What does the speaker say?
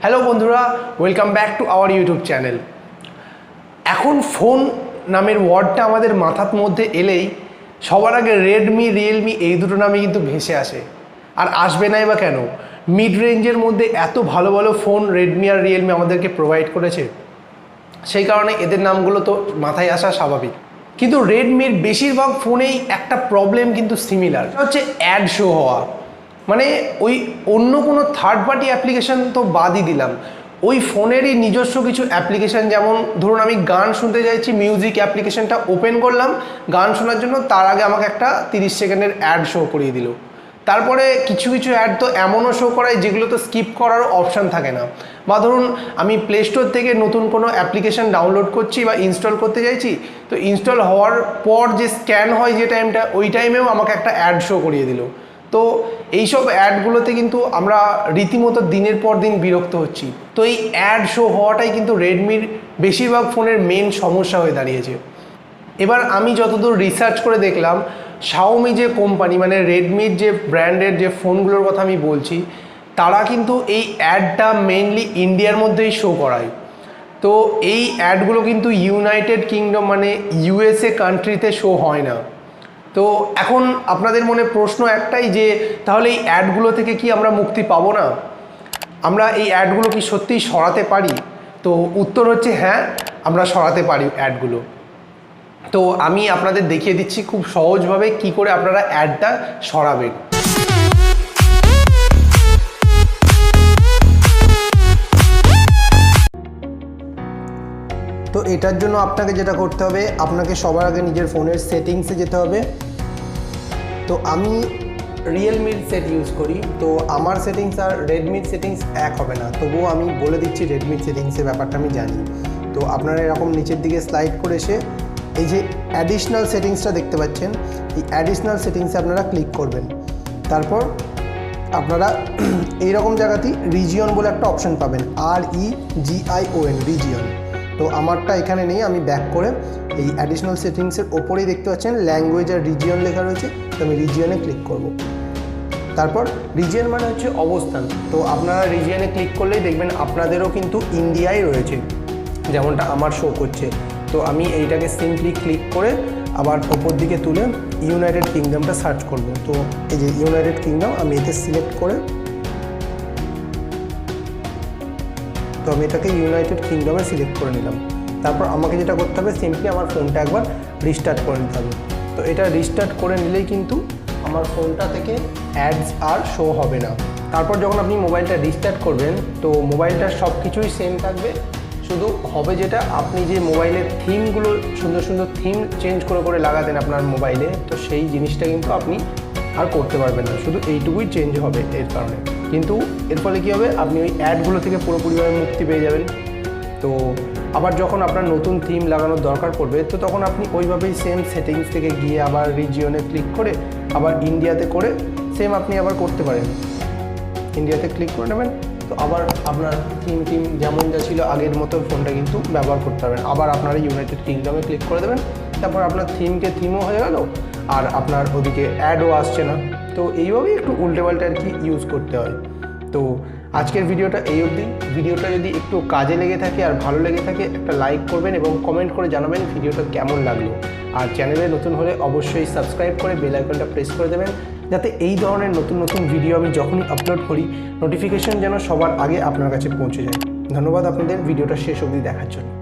Hello বন্ধুরা, welcome back to our YouTube channel. এখন phone নামের ওয়ার্ডটা আমাদের মাথার মধ্যে এলেই সবার আগে রেডমি, রিয়েলমি এই দুটো নামে কিন্তু ভেসে আসে। আর আসবে নাই বা কেন? মিড রেঞ্জের মধ্যে এত ভালো ভালো ফোন রেডমি আর রিয়েলমি আমাদেরকে প্রোভাইড করেছে, সেই কারণে এদের নামগুলো তো মাথায় আসা স্বাভাবিক। কিন্তু রেডমির বেশিরভাগ ফোনেই একটা প্রবলেম কিন্তু সিমিলার, হচ্ছে অ্যাড শো হওয়া। মানে ওই অন্য কোনো থার্ড পার্টি অ্যাপ্লিকেশান তো বাদই দিলাম, ওই ফোনেরই নিজস্ব কিছু অ্যাপ্লিকেশান, যেমন ধরুন আমি গান শুনতে চাইছি, মিউজিক অ্যাপ্লিকেশানটা ওপেন করলাম গান শোনার জন্য, তার আগে আমাকে একটা 30 সেকেন্ডের অ্যাড শো করিয়ে দিল। তারপরে কিছু কিছু অ্যাড তো এমনও শো করায় যেগুলো তো স্কিপ করার অপশান থাকে না। বা ধরুন আমি প্লে স্টোর থেকে নতুন কোনো অ্যাপ্লিকেশান ডাউনলোড করছি বা ইনস্টল করতে চাইছি, তো ইনস্টল হওয়ার পর যে স্ক্যান হয় যে টাইমটা, ওই টাইমেও আমাকে একটা অ্যাড শো করিয়ে দিল। তো এইসব অ্যাডগুলোতে কিন্তু আমরা রীতিমতো দিনের পর দিন বিরক্ত হচ্ছি। তো এই অ্যাড শো হওয়াটাই কিন্তু রেডমির বেশিরভাগ ফোনের মেন সমস্যা হয়ে দাঁড়িয়েছে। এবার আমি যতদূর রিসার্চ করে দেখলাম, শাওমি যে কোম্পানি, মানে রেডমির যে ব্র্যান্ডের যে ফোনগুলোর কথা আমি বলছি, তারা কিন্তু এই অ্যাডটা মেইনলি ইন্ডিয়ার মধ্যেই শো করায়। তো এই অ্যাডগুলো কিন্তু ইউনাইটেড কিংডম মানে ইউএসএ কান্ট্রিতে শো হয় না। তো এখন আপনাদের মনে প্রশ্ন একটাই, যে তাহলে এই অ্যাডগুলো থেকে কি আমরা মুক্তি পাবো না? আমরা এই অ্যাডগুলো কি সত্যিই সরাতে পারি? তো উত্তর হচ্ছে হ্যাঁ, আমরা সরাতে পারি অ্যাডগুলো। তো আমি আপনাদের দেখিয়ে দিচ্ছি খুব সহজভাবে কি করে আপনারা অ্যাডটা সরাবেন। তো এটার জন্য আপনাকে যেটা করতে হবে, আপনাকে সবার আগে নিজের ফোনের সেটিংসে যেতে হবে। তো আমি রিয়েলমির সেট ইউজ করি, তো আমার সেটিংস আর রেডমির সেটিংস এক হবে না, তবুও আমি বলে দিচ্ছি রেডমির সেটিংসের ব্যাপারটা আমি জানি। তো আপনারা এরকম নিচের দিকে স্লাইড করে এসে এই যে অ্যাডিশনাল সেটিংসটা দেখতে পাচ্ছেন, এই অ্যাডিশনাল সেটিংসে আপনারা ক্লিক করবেন। তারপর আপনারা এইরকম জায়গাতেই রিজিয়ন বলে একটা অপশান পাবেন, REGION, রিজিয়ন। তো আমারটা এখানে নেই, আমি ব্যাক করে এই অ্যাডিশনাল সেটিংসের ওপরেই দেখতে পাচ্ছেন ল্যাঙ্গুয়েজ আর রিজিয়ন লেখা রয়েছে, তো আমি রিজিয়নে ক্লিক করব। তারপর রিজিয়ন মানে হচ্ছে অবস্থান, তো আপনারা রিজিয়নে ক্লিক করলেই দেখবেন আপনাদেরও কিন্তু ইন্ডিয়ায় রয়েছে, যেমনটা আমার শো করছে। তো আমি এইটাকে সিম্পলি ক্লিক করে আবার ওপর দিকে তুলে ইউনাইটেড কিংডমটা সার্চ করব। তো এই যে ইউনাইটেড কিংডম, আমি এতে সিলেক্ট করে, তো আমি এটাকে ইউনাইটেড কিংডমে সিলেক্ট করে নিলাম। তারপর আমাকে যেটা করতে হবে, সিম্পলি আমার ফোনটা একবার রিস্টার্ট করে নিতে হবে। তো এটা রিস্টার্ট করে নিলেই কিন্তু আমার ফোনটা থেকে অ্যাডস আর শো হবে না। তারপর যখন আপনি মোবাইলটা রিস্টার্ট করবেন, তো মোবাইলটার সব কিছুই সেম থাকবে, শুধু হবে যেটা, আপনি যে মোবাইলের থিমগুলো সুন্দর সুন্দর থিম চেঞ্জ করে করে লাগাতেন আপনার মোবাইলে, তো সেই জিনিসটা কিন্তু আপনি আর করতে পারবেন না, শুধু এইটুকুই চেঞ্জ হবে এর কারণে। কিন্তু এর ফলে কী হবে, আপনি ওই অ্যাডগুলো থেকে পুরোপুরিভাবে মুক্তি পেয়ে যাবেন। তো আবার যখন আপনার নতুন থিম লাগানোর দরকার পড়বে, তো তখন আপনি ওইভাবেই সেম সেটিংস থেকে গিয়ে আবার রিজিয়নে ক্লিক করে আবার ইন্ডিয়াতে করে সেম আপনি আবার করতে পারেন। ইন্ডিয়াতে ক্লিক করে নেবেন, তো আবার আপনার থিম যেমন যা ছিল আগের মতো ফোনটা কিন্তু ব্যবহার করতে পারবেন। আবার আপনারা ইউনাইটেড কিংডমে ক্লিক করে দেবেন, তারপর আপনার থিমও হয়ে গেল, আর আপনার ওদিকে অ্যাডও আসছে না। তো এইভাবেই একটু উল্টে পাল্টে আর কি ইউজ করতে হয়। তো আজকের ভিডিওটা এই অবধি। ভিডিওটা যদি একটু কাজে লেগে থাকে আর ভালো লেগে থাকে, একটা লাইক করবেন এবং কমেন্ট করে জানাবেন ভিডিওটা কেমন লাগলো। আর চ্যানেলে নতুন হলে অবশ্যই সাবস্ক্রাইব করে বেল আইকনটা প্রেস করে দেবেন, যাতে এই ধরনের নতুন নতুন ভিডিও আমি যখনই আপলোড করি, নোটিফিকেশন যেন সবার আগে আপনার কাছে পৌঁছে যায়। ধন্যবাদ আপনাদের ভিডিওটা শেষ অবধি দেখার জন্য।